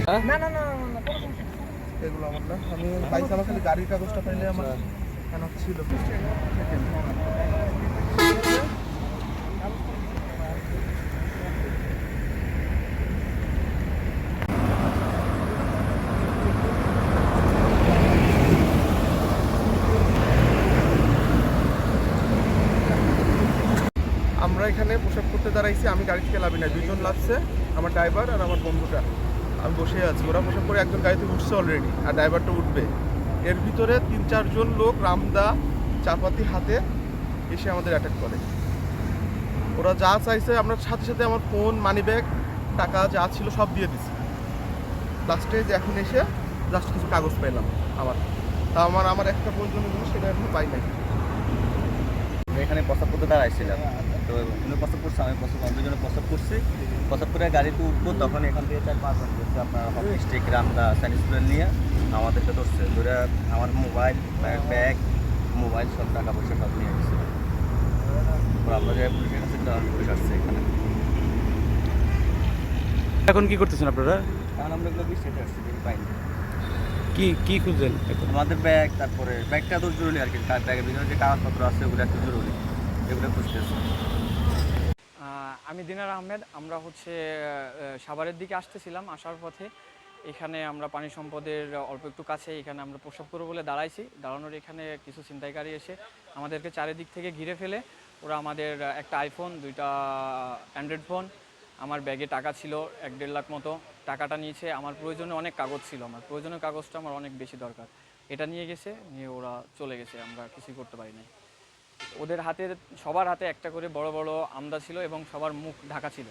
না না না না কোনো সমস্যা নেই। এগুলো আমার না, আমি পাইছি, আমার খালি গাড়ির কাগজটা পাইলে আমার কেন ছিল। আমরা এখানে পোশাক করতে দাঁড়াইছি, আমি গাড়ি থেকে লাভি না, দুইজন লাভছে, আমার ড্রাইভার আর আমার বন্ধুটা। আমি বসে আছি, ওরা পোশাক করে একজন গাড়িতে উঠছে অলরেডি, আর ড্রাইভারটা উঠবে। এর ভিতরে 3-4 জন লোক রামদা চাপাতি হাতে এসে আমাদের অ্যাটাক করে। ওরা যা চাইছে আমরা সাথে সাথে আমার ফোন, মানি ব্যাগ, টাকা যা ছিল সব দিয়ে দিছি। লাস্টে যে এখন এসে জাস্ট কিছু কাগজ পেলাম আমার, তা আমার একটা প্রয়োজনীয় জিনিস সেটা এখনো পাই নাই। এখানে প্রস্তাব করতে দাঁড়াইছিলাম, তো উনি প্রস্তাব করছে, আমি প্রস্তাব দুজনে প্রস্তাব করছি। প্রস্তাব করে গাড়িতে উঠবো, তখন এখান থেকে 4-5 জন করছে আপনার হকি স্টিক, রামদা, চাইনিজ প্লেন নিয়ে আমাদেরকে ধরছে। ধরে আমার মোবাইল, ব্যাগ, মোবাইল সব টাকা পয়সা সব নিয়ে গেছে। আমরা যে পুলিশের কাছে পুলিশ আসছে এখানে। এখন কি করতেছেন আপনারা? কারণ আমরা এগুলো বিষয়টা আসছি, পাইনি। কি খুঁজছেন এখন? আমাদের ব্যাগ, তারপরে ব্যাগটা তো জরুরি আর কি, ব্যাগের ভিতরে যে কাগজপত্র আছে ওগুলো একটু জরুরি, এগুলো খুঁজতেছে। আমি দিনার আহমেদ। আমরা হচ্ছে সাভারের দিকে আসতেছিলাম, আসার পথে এখানে আমরা পানি সম্পদের অল্প একটু কাছে এখানে আমরা প্রস্রাব করবো বলে দাঁড়াইছি। দাঁড়ানোর এখানে কিছু ছিনতাইকারী এসে আমাদেরকে চারিদিক থেকে ঘিরে ফেলে। ওরা আমাদের একটা আইফোন, 2টা অ্যান্ড্রয়েড ফোন, আমার ব্যাগে টাকা ছিল 1-1.5 লাখ মতো, টাকাটা নিয়েছে। আমার প্রয়োজনে অনেক কাগজ ছিল, আমার প্রয়োজনীয় কাগজটা আমার অনেক বেশি দরকার, এটা নিয়ে গেছে, নিয়ে ওরা চলে গেছে, আমরা কিছুই করতে পারি নাই। ওদের হাতে, সবার হাতে একটা করে বড় বড় আমদা ছিল এবং সবার মুখ ঢাকা ছিল।